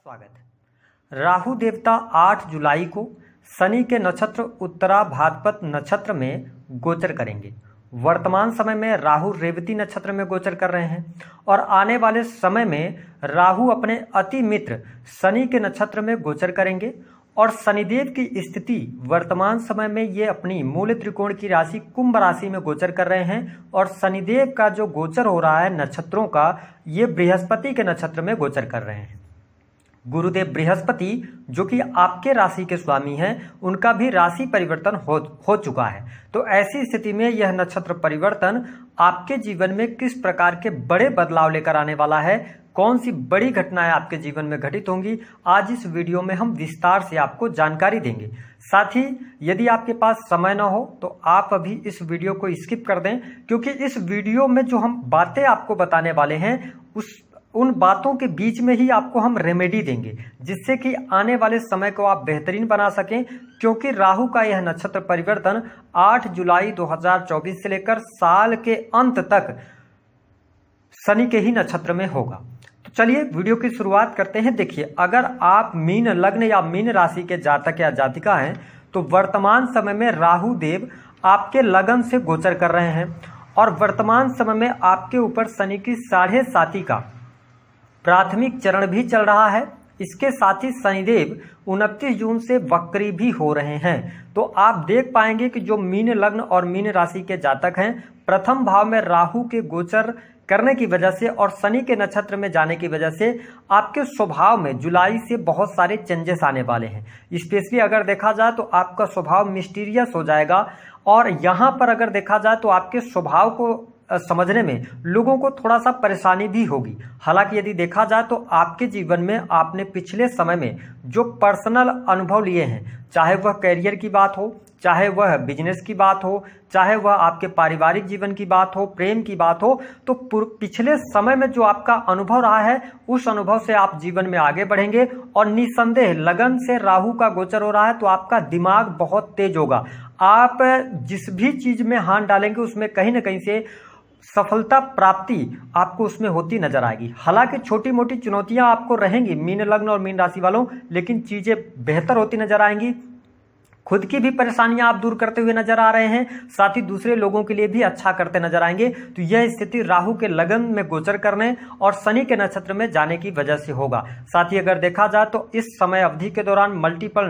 स्वागत है। राहु देवता 8 जुलाई को शनि के नक्षत्र उत्तरा भाद्रपद नक्षत्र में गोचर करेंगे। वर्तमान समय में राहु रेवती नक्षत्र में गोचर कर रहे हैं और आने वाले समय में राहु अपने अति मित्र शनि के नक्षत्र में गोचर करेंगे और शनिदेव की स्थिति वर्तमान समय में ये अपनी मूल त्रिकोण की राशि कुंभ राशि में गोचर कर रहे हैं और शनिदेव का जो गोचर हो रहा है नक्षत्रों का, ये बृहस्पति के नक्षत्र में गोचर कर रहे हैं। गुरुदेव बृहस्पति जो कि आपके राशि के स्वामी हैं, उनका भी राशि परिवर्तन हो चुका है। तो ऐसी स्थिति में यह नक्षत्र परिवर्तन आपके जीवन में किस प्रकार के बड़े बदलाव लेकर आने वाला है, कौन सी बड़ी घटनाएं आपके जीवन में घटित होंगी, आज इस वीडियो में हम विस्तार से आपको जानकारी देंगे। साथ ही यदि आपके पास समय ना हो तो आप अभी इस वीडियो को स्किप कर दें, क्योंकि इस वीडियो में जो हम बातें आपको बताने वाले हैं उन बातों के बीच में ही आपको हम रेमेडी देंगे, जिससे कि आने वाले समय को आप बेहतरीन बना सकें। क्योंकि राहु का यह नक्षत्र परिवर्तन 8 जुलाई 2024 से लेकर साल के अंत तक शनि के ही नक्षत्र में होगा। तो चलिए वीडियो की शुरुआत करते हैं। देखिए, अगर आप मीन लग्न या मीन राशि के जातक या जातिका हैं तो वर्तमान समय में राहु देव आपके लगन से गोचर कर रहे हैं और वर्तमान समय में आपके ऊपर शनि की 7.5 का प्राथमिक चरण भी चल रहा है। इसके साथ ही शनिदेव 29 जून से वक्री भी हो रहे हैं। तो आप देख पाएंगे कि जो मीन लग्न और मीन राशि के जातक हैं, प्रथम भाव में राहु के गोचर करने की वजह से और शनि के नक्षत्र में जाने की वजह से आपके स्वभाव में जुलाई से बहुत सारे चेंजेस आने वाले हैं। स्पेशली अगर देखा जाए तो आपका स्वभाव मिस्टीरियस हो जाएगा और यहाँ पर अगर देखा जाए तो आपके स्वभाव को समझने में लोगों को थोड़ा सा परेशानी भी होगी। हालांकि यदि देखा जाए तो आपके जीवन में आपने पिछले समय में जो पर्सनल अनुभव लिए हैं, चाहे वह करियर की बात हो, चाहे वह बिजनेस की बात हो, चाहे वह आपके पारिवारिक जीवन की बात हो, प्रेम की बात हो, तो पिछले समय में जो आपका अनुभव रहा है उस अनुभव से आप जीवन में आगे बढ़ेंगे। और निसंदेह लगन से राहु का गोचर हो रहा है तो आपका दिमाग बहुत तेज होगा। आप जिस भी चीज में हाथ डालेंगे उसमें कहीं ना कहीं से सफलता प्राप्ति आपको उसमें होती नजर आएगी। हालांकि छोटी मोटी चुनौतियां आपको रहेंगी मीन लग्न और मीन राशि वालों, लेकिन चीजें बेहतर होती नजर आएंगी। खुद की भी परेशानियां आप दूर करते हुए नजर आ रहे हैं, साथ ही दूसरे लोगों के लिए भी अच्छा करते नजर आएंगे। तो यह स्थिति राहु के लगन में गोचर करने और शनि के नक्षत्र में जाने की वजह से होगा। साथ ही अगर देखा जाए तो इस समय अवधि के दौरान मल्टीपल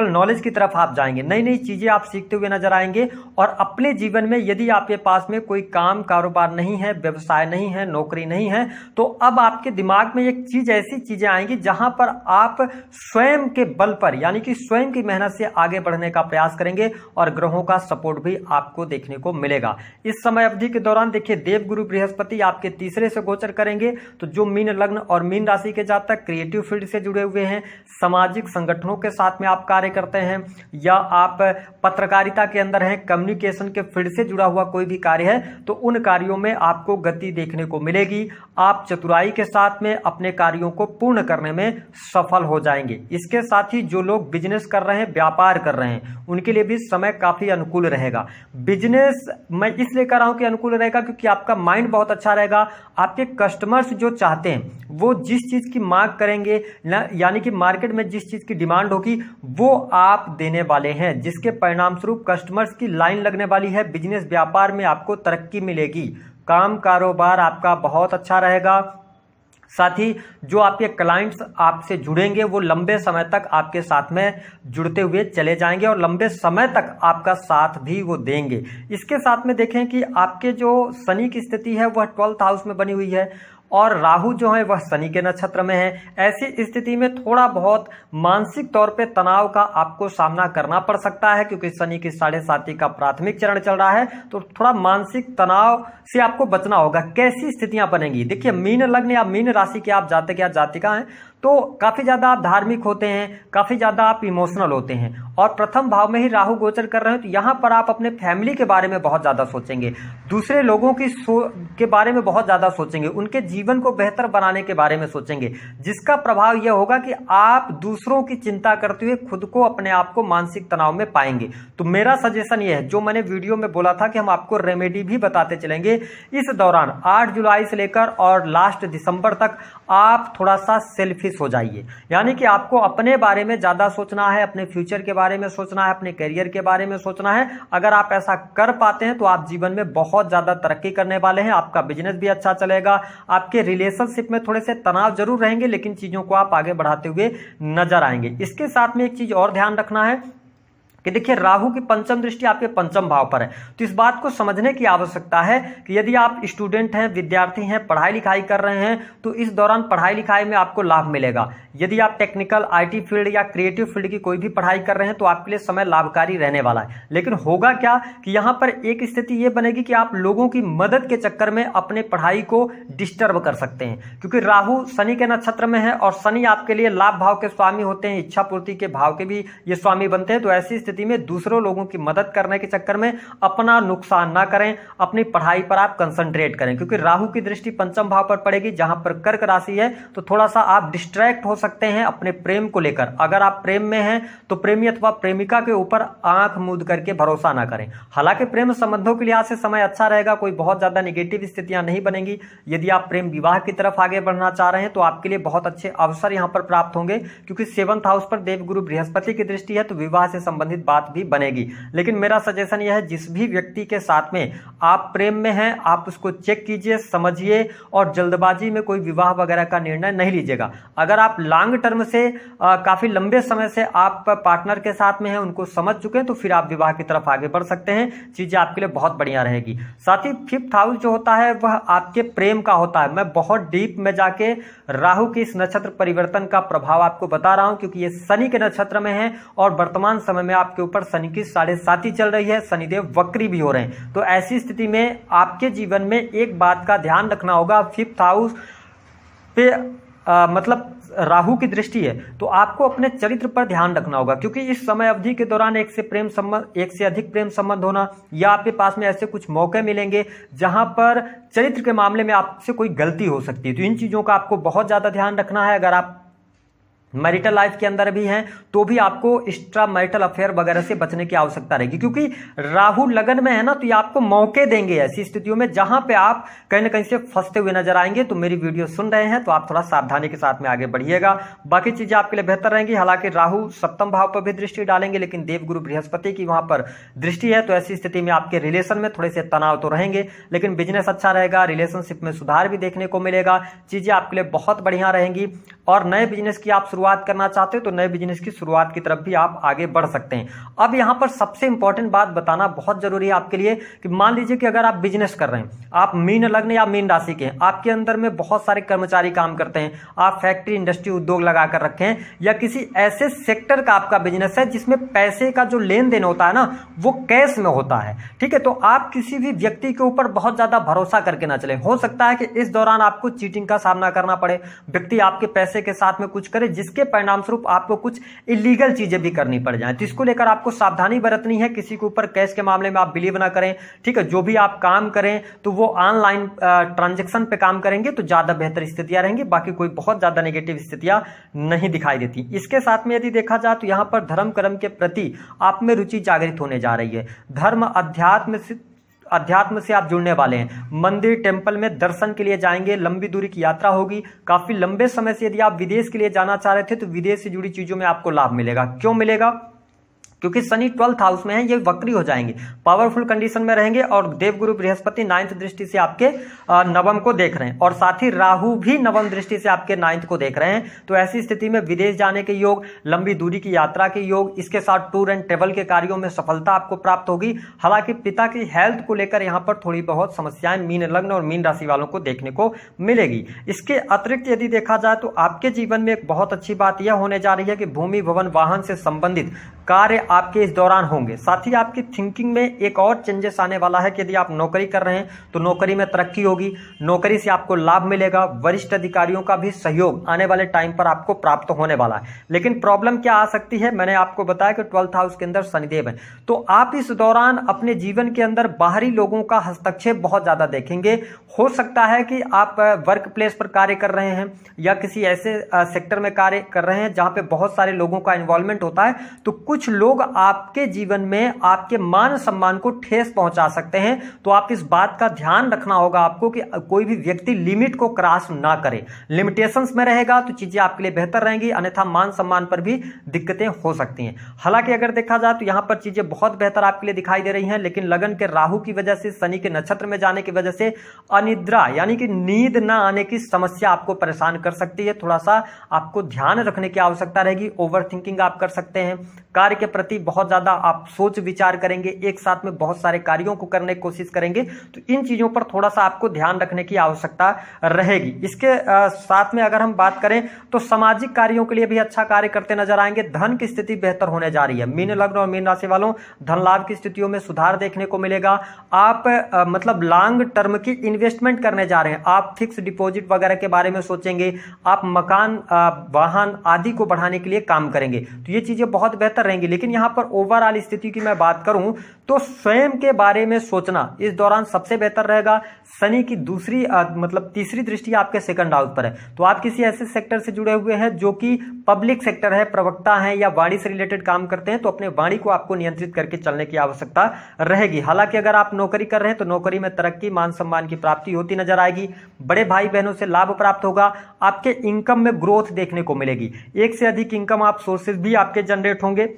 नॉलेज की तरफ आप जाएंगे, नई नई चीजें आप सीखते हुए नजर आएंगे। और अपने जीवन में यदि आपके पास में कोई काम कारोबार नहीं है, व्यवसाय नहीं है, नौकरी नहीं है, तो अब आपके दिमाग में एक चीज ऐसी चीजें आएंगी जहां पर आप स्वयं के बल पर यानी कि स्वयं की मेहनत से आगे बढ़ने का प्रयास करेंगे और ग्रहों का सपोर्ट भी आपको देखने को मिलेगा। इस समय अवधि के दौरान देखिए, देव गुरु बृहस्पति आपके तीसरे से गोचर करेंगे। तो जो मीन लग्न और मीन राशि के जातक क्रिएटिव फील्ड से जुड़े हुए हैं, सामाजिक संगठनों के साथ में आप कार्य करते हैं या आप पत्रकारिता के अंदर हैं, कम्युनिकेशन के फील्ड से जुड़ा हुआ कोई भी कार्य है, तो उन कार्यों में आपको गति देखने को मिलेगी। आप चतुराई के साथ में अपने कार्यों को पूर्ण करने में सफल हो जाएंगे। इसके साथ ही जो लोग बिजनेस कर रहे हैं, व्यापार कर रहे हैं, उनके लिए भी समय काफी अनुकूल रहेगा। बिजनेस मैं इसलिए कर रहा हूं कि अनुकूल रहेगा क्योंकि आपका माइंड बहुत अच्छा रहेगा। आपके कस्टमर्स जो चाहते हैं वो जिस चीज की मांग करेंगे यानी कि मार्केट में जिस चीज की डिमांड होगी वो आप देने वाले हैं, जिसके परिणाम स्वरूप कस्टमर्स की लाइन लगने वाली है। बिजनेस व्यापार में आपको तरक्की मिलेगी। काम कारोबार आपका बहुत अच्छा रहेगा। साथ ही जो आपके क्लाइंट्स आपसे जुड़ेंगे वो लंबे समय तक आपके साथ में जुड़ते हुए चले जाएंगे और लंबे समय तक आपका साथ भी वो देंगे। इसके साथ में देखें कि आपके जो शनि की स्थिति है वह 12th हाउस में बनी हुई है और राहु जो है वह शनि के नक्षत्र में है। ऐसी स्थिति में थोड़ा बहुत मानसिक तौर पे तनाव का आपको सामना करना पड़ सकता है, क्योंकि शनि की 7.5 का प्राथमिक चरण चल रहा है। तो थोड़ा मानसिक तनाव से आपको बचना होगा। कैसी स्थितियां बनेंगी? देखिए, मीन लग्न या मीन राशि के आप जातक या जातिका हैं तो काफ़ी ज़्यादा आप धार्मिक होते हैं, काफ़ी ज़्यादा आप इमोशनल होते हैं, और प्रथम भाव में ही राहु गोचर कर रहे हैं तो यहाँ पर आप अपने फैमिली के बारे में बहुत ज़्यादा सोचेंगे, दूसरे लोगों के बारे में बहुत ज़्यादा सोचेंगे, उनके जीवन को बेहतर बनाने के बारे में सोचेंगे, जिसका प्रभाव यह होगा कि आप दूसरों की चिंता करते हुए खुद को, अपने आप को मानसिक तनाव में पाएंगे। तो मेरा सजेशन यह है, जो मैंने वीडियो में बोला था कि हम आपको रेमेडी भी बताते चलेंगे, इस दौरान 8 जुलाई से लेकर और लास्ट दिसंबर तक आप थोड़ा सा सेल्फिश हो जाइए, यानी कि आपको अपने बारे में ज़्यादा सोचना है, अपने फ्यूचर के बारे में सोचना है, अपने करियर के बारे में सोचना है। अगर आप ऐसा कर पाते हैं तो आप जीवन में बहुत ज़्यादा तरक्की करने वाले हैं, आपका बिजनेस भी अच्छा चलेगा, आपके रिलेशनशिप में थोड़े से तनाव जरूर रहेंगे लेकिन चीज़ों को आप आगे बढ़ाते हुए नजर आएंगे। इसके साथ में एक चीज़ और ध्यान रखना है कि देखिए, राहु की पंचम दृष्टि आपके पंचम भाव पर है, तो इस बात को समझने की आवश्यकता है कि यदि आप स्टूडेंट हैं, विद्यार्थी हैं, पढ़ाई लिखाई कर रहे हैं तो इस दौरान पढ़ाई लिखाई में आपको लाभ मिलेगा। यदि आप टेक्निकल, आईटी फील्ड या क्रिएटिव फील्ड की कोई भी पढ़ाई कर रहे हैं तो आपके लिए समय लाभकारी रहने वाला है। लेकिन होगा क्या कि यहाँ पर एक स्थिति ये बनेगी कि आप लोगों की मदद के चक्कर में अपने पढ़ाई को डिस्टर्ब कर सकते हैं, क्योंकि राहु शनि के नक्षत्र में है और शनि आपके लिए लाभ भाव के स्वामी होते हैं, इच्छा पूर्ति के भाव के भी ये स्वामी बनते हैं। तो ऐसी स्थिति में दूसरों लोगों की मदद करने के चक्कर में अपना नुकसान ना करें, अपनी पढ़ाई पर आप कंसंट्रेट करें, क्योंकि राहु की दृष्टि पंचम भाव पर पड़ेगी जहां पर कर्क राशि है। तो थोड़ा सा आप डिस्ट्रैक्ट हो सकते हैं अपने प्रेम को लेकर। अगर आप प्रेम में हैं तो प्रेमी अथवा प्रेमिका के ऊपर आंख मूंद करके भरोसा ना करें। हालांकि प्रेम संबंधों के लिहाज से समय अच्छा रहेगा, कोई बहुत ज्यादा नेगेटिव स्थितियां नहीं बनेंगी। यदि आप प्रेम विवाह की तरफ आगे बढ़ना चाह रहे हैं तो आपके लिए बहुत अच्छे अवसर यहां पर प्राप्त होंगे, क्योंकि 7th हाउस पर देवगुरु बृहस्पति की दृष्टि है, तो विवाह से संबंधित बात भी बनेगी। लेकिन मेरा सजेशन यह है, जिस भी व्यक्ति के साथ में आप प्रेम में हैं आप उसको चेक कीजिए, समझिए, और जल्दबाजी में कोई विवाह वगैरह का निर्णय नहीं लीजिएगा। अगर आप लॉन्ग टर्म से काफी लंबे समय से आप पार्टनर के साथ में हैं, उनको समझ चुके हैं, तो फिर आप विवाह की तरफ आगे बढ़ सकते हैं, चीजें आपके लिए बहुत बढ़िया रहेगी। साथ ही 5th हाउस जो होता है वह आपके प्रेम का होता है। मैं बहुत डीप में जाके राहु की इस नक्षत्र परिवर्तन का प्रभाव आपको बता रहा हूं, क्योंकि ये शनि के नक्षत्र में है और वर्तमान समय में आपके ऊपर शनि की 7.5 चल रही है, शनिदेव वक्री भी हो रहे हैं। तो ऐसी स्थिति में आपके जीवन में एक बात का ध्यान रखना होगा, 5th हाउस पे मतलब राहु की दृष्टि है, तो आपको अपने चरित्र पर ध्यान रखना होगा, क्योंकि इस समय अवधि के दौरान एक से अधिक प्रेम संबंध होना या आपके पास में ऐसे कुछ मौके मिलेंगे जहां पर चरित्र के मामले में आपसे कोई गलती हो सकती है। तो इन चीजों का आपको बहुत ज्यादा ध्यान रखना है। अगर आप मैरिटल लाइफ के अंदर भी हैं तो भी आपको एक्स्ट्रा मैरिटल अफेयर वगैरह से बचने की आवश्यकता रहेगी, क्योंकि राहु लगन में है ना, तो ये आपको मौके देंगे ऐसी स्थितियों में जहां पे आप कहीं ना कहीं से फंसते हुए नजर आएंगे। तो मेरी वीडियो सुन रहे हैं तो आप थोड़ा सावधानी के साथ में आगे बढ़िएगा, बाकी चीजें आपके लिए बेहतर रहेंगी। हालांकि राहु 7th भाव पर भी दृष्टि डालेंगे, लेकिन देवगुरु बृहस्पति की वहां पर दृष्टि है, तो ऐसी स्थिति में आपके रिलेशन में थोड़े से तनाव तो रहेंगे, लेकिन बिजनेस अच्छा रहेगा, रिलेशनशिप में सुधार भी देखने को मिलेगा, चीजें आपके लिए बहुत बढ़िया रहेंगी। और नए बिजनेस की आप शुरुआत करना चाहते हो तो नए बिजनेस की शुरुआत की तरफ भी आप आगे बढ़ सकते हैं। अब यहां पर सबसे इंपॉर्टेंट बात बताना बहुत जरूरी है आपके लिए कि मान लीजिए कि अगर आप बिजनेस कर रहे हैं, आप मीन लग्न या मीन राशि के हैं, आपके अंदर में बहुत सारे कर्मचारी काम करते हैं, आप फैक्ट्री, इंडस्ट्री, उद्योग लगाकर रखे हैं, या किसी ऐसे सेक्टर का आपका बिजनेस है जिसमें पैसे का जो लेन देन होता है ना वो कैश में होता है, ठीक है, तो आप किसी भी व्यक्ति के ऊपर बहुत ज्यादा भरोसा करके ना चले। हो सकता है कि इस दौरान आपको चीटिंग का सामना करना पड़े, व्यक्ति आपके पैसे के साथ में कुछ करे जिसके परिणाम स्वरूप आपको कुछ इलीगल चीजें भी करनी पड़ जाए। तो इसको लेकर आपको सावधानी बरतनी है, किसी के ऊपर कैश के मामले में आप बिलीव ना करें, ठीक है। जो भी आप काम करें तो वो ऑनलाइन ट्रांजैक्शन पे काम करेंगे तो ज्यादा बेहतर स्थितियां रहेंगी, बाकी कोई बहुत ज्यादा नेगेटिव स्थितियां नहीं दिखाई देती। इसके साथ में यदि देखा जाए तो यहां पर धर्म कर्म के प्रति आप में रुचि जागृत होने जा रही है। धर्म अध्यात्म से आप जुड़ने वाले हैं, मंदिर टेंपल में दर्शन के लिए जाएंगे, लंबी दूरी की यात्रा होगी। काफी लंबे समय से यदि आप विदेश के लिए जाना चाह रहे थे तो विदेश से जुड़ी चीजों में आपको लाभ मिलेगा। क्यों मिलेगा? क्योंकि शनि 12th हाउस में है, ये वक्री हो जाएंगे, पावरफुल कंडीशन में रहेंगे, और देवगुरु बृहस्पति 9th दृष्टि से आपके नवम को देख रहे हैं, और साथ ही राहु भी नवम दृष्टि से आपके 9th को देख रहे हैं। तो ऐसी स्थिति में विदेश जाने के योग, लंबी दूरी की यात्रा के योग, इसके साथ टूर एंड ट्रेवल के कार्यों में सफलता आपको प्राप्त होगी। हालांकि पिता की हेल्थ को लेकर यहाँ पर थोड़ी बहुत समस्याएं मीन लग्न और मीन राशि वालों को देखने को मिलेगी। इसके अतिरिक्त यदि देखा जाए तो आपके जीवन में एक बहुत अच्छी बात यह होने जा रही है कि भूमि, भवन, वाहन से संबंधित कार्य आपके इस दौरान होंगे। साथ ही आपकी थिंकिंग में एक और चेंजेस आने वाला है कि यदि आप नौकरी कर रहे हैं तो नौकरी में तरक्की होगी, नौकरी से आपको लाभ मिलेगा, वरिष्ठ अधिकारियों का भी सहयोग आने वाले टाइम पर आपको प्राप्त होने वाला है। लेकिन प्रॉब्लम क्या आ सकती है, मैंने आपको बताया कि 12th हाउस के अंदर शनिदेव है, तो आप इस दौरान अपने जीवन के अंदर बाहरी लोगों का हस्तक्षेप बहुत ज्यादा देखेंगे। हो सकता है कि आप वर्क प्लेस पर कार्य कर रहे हैं या किसी ऐसे सेक्टर में कार्य कर रहे हैं जहां पे बहुत सारे लोगों का इन्वॉल्वमेंट होता है, तो कुछ लोग आपके जीवन में आपके मान सम्मान को ठेस पहुंचा सकते हैं। तो आप इस बात का ध्यान रखना होगा आपको कि कोई भी व्यक्ति लिमिट को क्रॉस ना करे। लिमिटेशंस में रहेगा तो चीजें आपके लिए बेहतर रहेंगी, अन्यथा मान सम्मान पर भी दिक्कतें हो सकती हैं। हालांकि अगर देखा जाए तो यहां पर चीजें बहुत बेहतर आपके लिए दिखाई दे रही हैं, लेकिन लगन के राहु की वजह से, शनि के नक्षत्र में जाने की वजह से अनिद्रा यानी कि नींद ना आने की समस्या आपको परेशान कर सकती है। थोड़ा सा आपको ध्यान रखने की आवश्यकता रहेगी। ओवर थिंकिंग आप कर सकते हैं, कार्य के प्रति बहुत ज्यादा आप सोच विचार करेंगे, एक साथ में बहुत सारे कार्यों को करने की कोशिश करेंगे, तो इन चीजों पर थोड़ा सा आपको ध्यान रखने की आवश्यकता रहेगी। इसके साथ में अगर हम बात करें तो सामाजिक कार्यों के लिए भी अच्छा कार्य करते नजर आएंगे। धन की स्थिति बेहतर होने जा रही है। मीन लग्न और मीन राशि वालों, धन लाभ की स्थितियों में सुधार देखने को मिलेगा। आप मतलब लॉन्ग टर्म की इन्वेस्टमेंट करने जा रहे हैं, आप फिक्स डिपॉजिट वगैरह के बारे में सोचेंगे, आप मकान वाहन आदि को बढ़ाने के लिए काम करेंगे, तो ये चीजें बहुत बेहतर रहेंगी। लेकिन यहां पर ओवरऑल स्थिति की मैं बात करूं तो स्वयं के बारे में सोचना इस दौरान सबसे बेहतर रहेगा। शनि की दूसरी मतलब तीसरी दृष्टि आपके सेकंड हाउस पर है, तो आप किसी ऐसे सेक्टर से जुड़े हुए हैं जो कि पब्लिक सेक्टर है, प्रवक्ता हैं या वाणी से रिलेटेड काम करते हैं, तो अपने वाणी को आपको नियंत्रित करके चलने की आवश्यकता रहेगी। हालांकि अगर आप नौकरी कर रहे हैं तो नौकरी में तरक्की, मान सम्मान की प्राप्ति होती नजर आएगी। बड़े भाई बहनों से लाभ प्राप्त होगा। आपके इनकम में ग्रोथ देखने को मिलेगी, एक से अधिक इनकम आप सोर्सेज भी आपके जनरेट होंगे,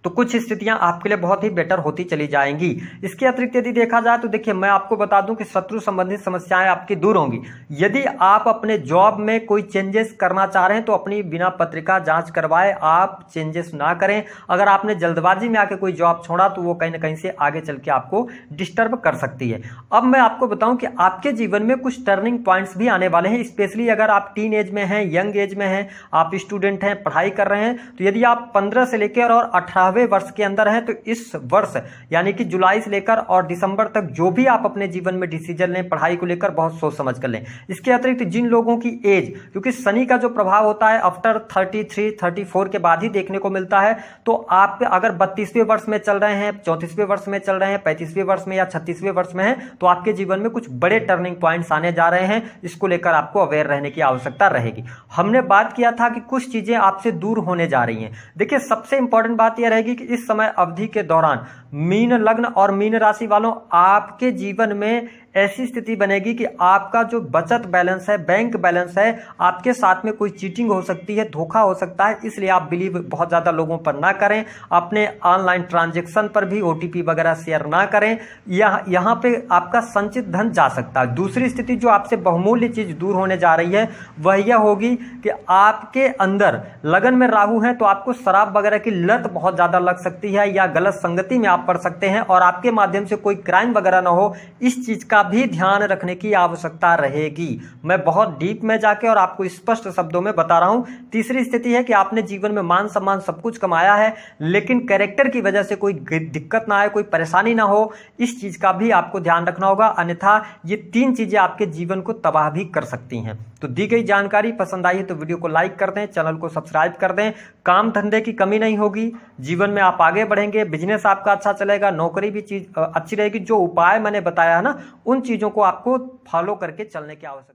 तो कुछ स्थितियां आपके लिए बहुत ही बेटर होती चली जाएंगी। इसके अतिरिक्त यदि देखा जाए तो देखिए, मैं आपको बता दूं कि शत्रु संबंधित समस्याएं आपकी दूर होंगी। यदि आप अपने जॉब में कोई चेंजेस करना चाह रहे हैं तो अपनी बिना पत्रिका जांच करवाए आप चेंजेस ना करें। अगर आपने जल्दबाजी में आके कोई जॉब छोड़ा तो वो कहीं ना कहीं से आगे चल के आपको डिस्टर्ब कर सकती है। अब मैं आपको बताऊं कि आपके जीवन में कुछ टर्निंग पॉइंट्स भी आने वाले हैं, स्पेशली अगर आप टीन एज में हैं, यंग एज में हैं, आप स्टूडेंट हैं, पढ़ाई कर रहे हैं, तो यदि आप 15 से लेकर और 18 वर्ष के अंदर है तो इस वर्ष यानी कि जुलाई से लेकर और दिसंबर तक जो भी आप अपने जीवन में डिसीजन लें पढ़ाई को लेकर, बहुत सोच समझ कर लें। इसके अतिरिक्त जिन लोगों की एज, क्योंकि शनि का जो प्रभाव होता है आफ्टर 33, 34 के बाद ही देखने को मिलता है, तो आप अगर 32वें वर्ष में चल रहे हैं, 34वें वर्ष में चल रहे हैं, 35वें वर्ष में या 36वें वर्ष में हैं, तो आपके जीवन में कुछ बड़े टर्निंग पॉइंट्स आने जा रहे हैं। इसको लेकर आपको अवेयर रहने की आवश्यकता रहेगी। हमने बात किया था कि कुछ चीजें आपसे दूर होने जा रही हैं। देखिए, सबसे इंपॉर्टेंट बात यह रहेगी कि इस समय अवधि के दौरान मीन लग्न और मीन राशि वालों, आपके जीवन में ऐसी स्थिति बनेगी कि आपका जो बचत बैलेंस है, बैंक बैलेंस है, आपके साथ में कोई चीटिंग हो सकती है, धोखा हो सकता है, इसलिए आप बिलीव बहुत ज्यादा लोगों पर ना करें। अपने ऑनलाइन ट्रांजैक्शन पर भी ओटीपी वगैरह शेयर ना करें, यहां पे आपका संचित धन जा सकता है। दूसरी स्थिति जो आपसे बहुमूल्य चीज दूर होने जा रही है वह यह होगी कि आपके अंदर लगन में राहु है, तो आपको शराब वगैरह की लत बहुत ज्यादा लग सकती है या गलत संगति में आप पड़ सकते हैं और आपके माध्यम से कोई क्राइम वगैरह ना हो, इस चीज का भी ध्यान रखने की आवश्यकता रहेगी। मैं बहुत डीप में जाके और आपको स्पष्ट शब्दों में बता रहा हूं। तीसरी स्थिति है कि आपने जीवन में मान सम्मान सब कुछ कमाया है, लेकिन कैरेक्टर की वजह से कोई दिक्कत ना आए, कोई परेशानी ना हो, इस चीज का भी आपको ध्यान रखना होगा, अन्यथा ये तीन चीजें आपके जीवन को तबाह भी कर सकती हैं। तो दी गई जानकारी पसंद आई है तो वीडियो को लाइक कर दें, चैनल को सब्सक्राइब कर दें। काम धंधे की कमी नहीं होगी, जीवन में आप आगे बढ़ेंगे, बिजनेस आपका अच्छा चलेगा, नौकरी भी चीज अच्छी रहेगी। जो उपाय मैंने बताया है ना, उन चीजों को आपको फॉलो करके चलने की आवश्यकता